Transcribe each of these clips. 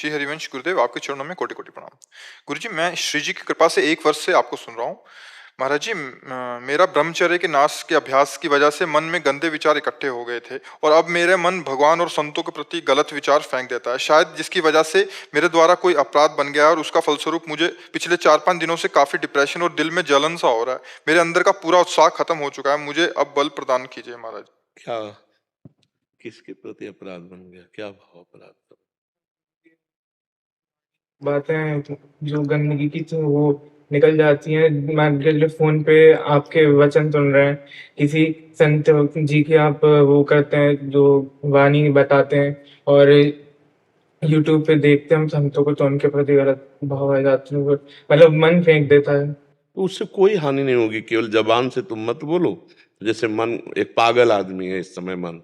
श्री हरिवंश गुरुदेव, आपके चरणों में कोटि कोटि प्रणाम। गुरुजी, मैं श्री जी की कृपा से 1 वर्ष से आपको सुन रहा हूँ। महाराज जी, मेरा ब्रह्मचर्य के नाश के अभ्यास की वजह से मन में गंदे विचार इकट्ठे हो गए थे और अब मेरे मन भगवान और संतों के प्रति गलत विचार फेंक देता है, शायद जिसकी वजह से मेरे द्वारा कोई अपराध बन गया है और उसका फलस्वरूप मुझे पिछले 4-5 दिनों से काफी डिप्रेशन और दिल में जलन सा हो रहा है। मेरे अंदर का पूरा उत्साह खत्म हो चुका है। मुझे अब बल प्रदान कीजिए महाराज। क्या किसके प्रति अपराध बन गया? क्या भाव अपराध का? बातें जो गंदगी की थी वो निकल जाती हैं। मान के चलिए फोन पे आपके वचन सुन रहे हैं, किसी संत जी की आप वो करते हैं जो वाणी बताते हैं, और यूट्यूब पे देखते हैं हम संतों को तो उनके प्रति गलत भाव आ जाते हैं, मतलब मन फेंक देता है। तो उससे कोई हानि नहीं होगी, केवल जबान से तुम मत बोलो। जैसे मन एक पागल आदमी है इस समय, मन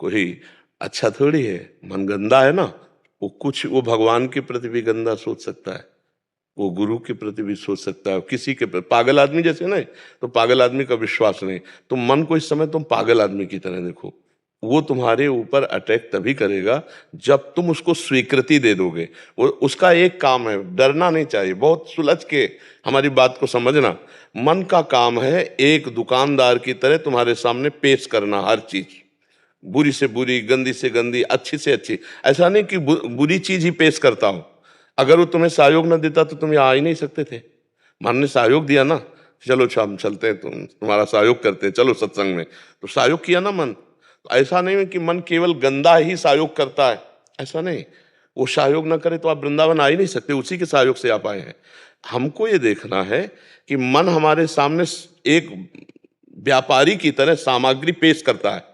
कोई अच्छा थोड़ी है, मन गंदा है ना। वो भगवान के प्रति भी गंदा सोच सकता है, वो गुरु के प्रति भी सोच सकता है, किसी के प्रति। पागल आदमी जैसे नहीं, तो पागल आदमी का विश्वास नहीं। तो मन को इस समय तुम पागल आदमी की तरह देखो। वो तुम्हारे ऊपर अटैक तभी करेगा जब तुम उसको स्वीकृति दे दोगे। वो उसका एक काम है, डरना नहीं चाहिए। बहुत सुलझ के हमारी बात को समझना। मन का काम है एक दुकानदार की तरह तुम्हारे सामने पेश करना हर चीज, बुरी से बुरी, गंदी से गंदी, अच्छी से अच्छी। ऐसा नहीं कि बुरी चीज ही पेश करता हूं। अगर वो तुम्हें सहयोग न देता तो तुम यहाँ आ ही नहीं सकते थे। मन ने सहयोग दिया ना, चलो हम चलते हैं, तुम्हारा सहयोग करते हैं, चलो सत्संग में। तो सहयोग किया ना मन। तो ऐसा नहीं है कि मन केवल गंदा ही सहयोग करता है, ऐसा नहीं। वो सहयोग ना करे तो आप वृंदावन आ ही नहीं सकते, उसी के सहयोग से आप आए हैं। हमको ये देखना है कि मन हमारे सामने एक व्यापारी की तरह सामग्री पेश करता है।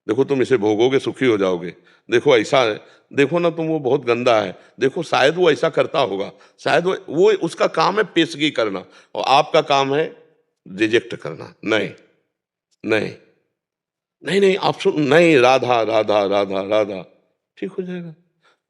देखो तुम इसे भोगोगे सुखी हो जाओगे, देखो ऐसा है, देखो ना तुम वो बहुत गंदा है, देखो शायद वो ऐसा करता होगा, शायद वो उसका काम है पेशगी करना, और आपका काम है रिजेक्ट करना। नहीं नहीं नहीं नहीं, आप सुन, नहीं, राधा राधा राधा राधा, ठीक हो जाएगा।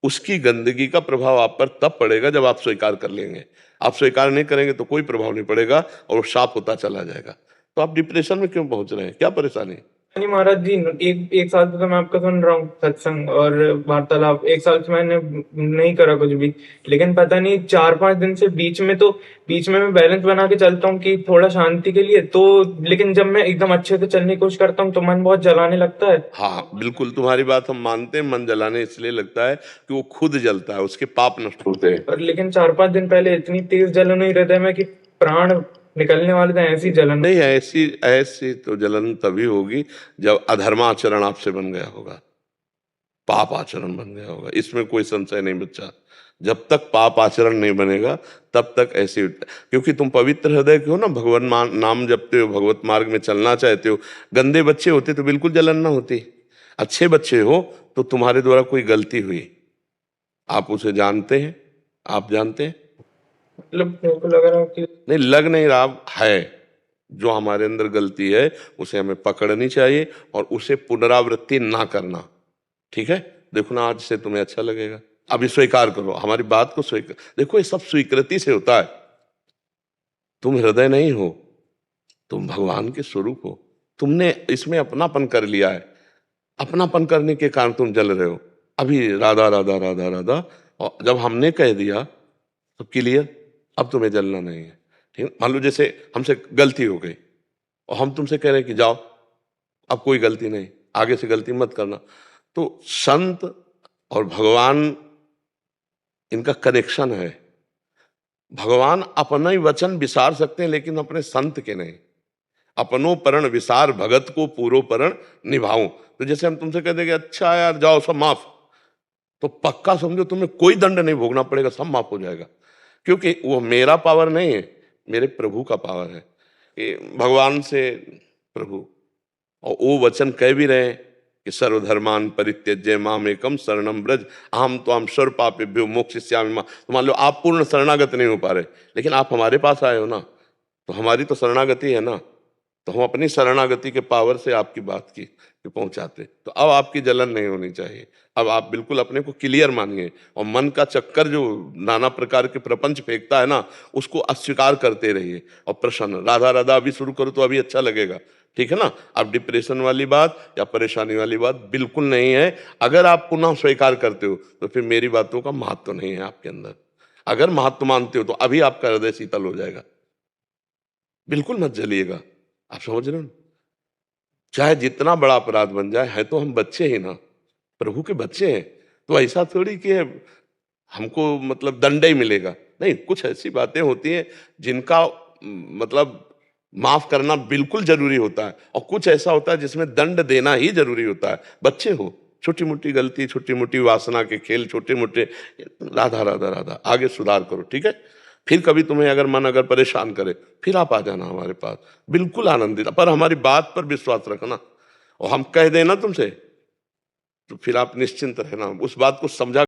उसकी गंदगी का प्रभाव आप पर तब पड़ेगा जब आप स्वीकार कर लेंगे। आप स्वीकार नहीं करेंगे तो कोई प्रभाव नहीं पड़ेगा और वो साफ होता चला जाएगा। तो आप डिप्रेशन में क्यों पहुंच रहे हैं? क्या परेशानी है? नहीं महाराज जी, एक एक साल से तो मैं आपका सुन रहा हूँ सत्संग और वार्तालाप। 1 साल से मैंने नहीं करा कुछ भी, लेकिन पता नहीं 4-5 दिन से बीच में मैं बैलेंस बना के चलता हूँ कि थोड़ा शांति के लिए तो, लेकिन जब मैं एकदम अच्छे से चलने की कोशिश करता हूँ तो मन बहुत जलाने लगता है। हाँ बिल्कुल, तुम्हारी बात हम मानते हैं। मन जलाने इसलिए लगता है कि वो खुद जलता है, उसके पाप नष्ट होते हैं। और लेकिन 4-5 दिन पहले इतनी तेज जलन हुई हृदय में कि प्राण निकलने वाले थे, ऐसी जलन। नहीं, ऐसी ऐसी तो जलन तभी होगी जब अधर्माचरण आपसे बन गया होगा, पाप आचरण बन गया होगा, इसमें कोई संशय नहीं बच्चा। जब तक पाप आचरण नहीं बनेगा तब तक ऐसी, क्योंकि तुम पवित्र हृदय के हो ना, भगवान नाम जपते हो, भगवत मार्ग में चलना चाहते हो। गंदे बच्चे होते तो बिल्कुल जलन ना होती। अच्छे बच्चे हो तो तुम्हारे द्वारा कोई गलती हुई, आप उसे जानते हैं, आप जानते हैं। मतलब मेरे को लग रहा है कि नहीं, लग नहीं रहा है। जो हमारे अंदर गलती है उसे हमें पकड़नी चाहिए और उसे पुनरावृत्ति ना करना। ठीक है, देखो ना, आज से तुम्हें अच्छा लगेगा। अभी स्वीकार करो, हमारी बात को स्वीकार। देखो ये सब स्वीकृति से होता है। तुम हृदय नहीं हो, तुम भगवान के स्वरूप हो। तुमने इसमें अपनापन कर लिया है, अपनापन करने के कारण तुम जल रहे हो। अभी राधा राधा राधा राधा, और जब हमने कह दिया तो क्लियर, अब तुम्हें जलना नहीं है। ठीक है, मान लो जैसे हमसे गलती हो गई और हम तुमसे कह रहे हैं कि जाओ, अब कोई गलती नहीं, आगे से गलती मत करना। तो संत और भगवान, इनका कनेक्शन है। भगवान अपना ही वचन विसार सकते हैं लेकिन अपने संत के नहीं। अपनो परण विसार भगत को पूरो परण निभाऊं। तो जैसे हम तुमसे कह देंगे अच्छा यार जाओ सब माफ, तो पक्का समझो तुम्हें कोई दंड नहीं भोगना पड़ेगा, सब माफ हो जाएगा। क्योंकि वो मेरा पावर नहीं है, मेरे प्रभु का पावर है। कि भगवान से प्रभु, और वो वचन कह भी रहे हैं कि सर्वधर्मान परित्यज्य मामेकम शरणम ब्रज अहम त्वाम सर्व पापेभ्यो मोक्षयिष्यामि मां। तो मान लो आप पूर्ण शरणागत नहीं हो पा रहे, लेकिन आप हमारे पास आए हो ना, तो हमारी तो शरणागति है ना। तो हम अपनी शरणागति के पावर से आपकी बात की कि पहुंचाते। तो अब आपकी जलन नहीं होनी चाहिए। अब आप बिल्कुल अपने को क्लियर मानिए और मन का चक्कर जो नाना प्रकार के प्रपंच फेंकता है ना, उसको अस्वीकार करते रहिए और प्रसन्न राधा राधा अभी शुरू करो तो अभी अच्छा लगेगा, ठीक है ना। अब डिप्रेशन वाली बात या परेशानी वाली बात बिल्कुल नहीं है। अगर आप पुनः स्वीकार करते हो तो फिर मेरी बातों का महत्व नहीं है आपके अंदर। अगर महत्व मानते हो तो अभी आपका हृदय शीतल हो जाएगा। बिल्कुल मत जलिएगा, आप समझ रहे हो। चाहे जितना बड़ा अपराध बन जाए, है तो हम बच्चे ही ना, प्रभु के बच्चे हैं। तो ऐसा थोड़ी कि हमको मतलब दंड ही मिलेगा, नहीं। कुछ ऐसी बातें होती हैं जिनका मतलब माफ करना बिल्कुल जरूरी होता है और कुछ ऐसा होता है जिसमें दंड देना ही जरूरी होता है। बच्चे हो, छोटी मोटी गलती, छोटी मोटी वासना के खेल, छोटे मोटे राधा राधा राधा, आगे सुधार करो, ठीक है। फिर कभी तुम्हें अगर मन अगर परेशान करे फिर आप आ जाना हमारे पास, बिल्कुल आनंदित। पर हमारी बात पर विश्वास रखना और हम कह देना तुमसे तो फिर आप निश्चिंत रहना, उस बात को समझा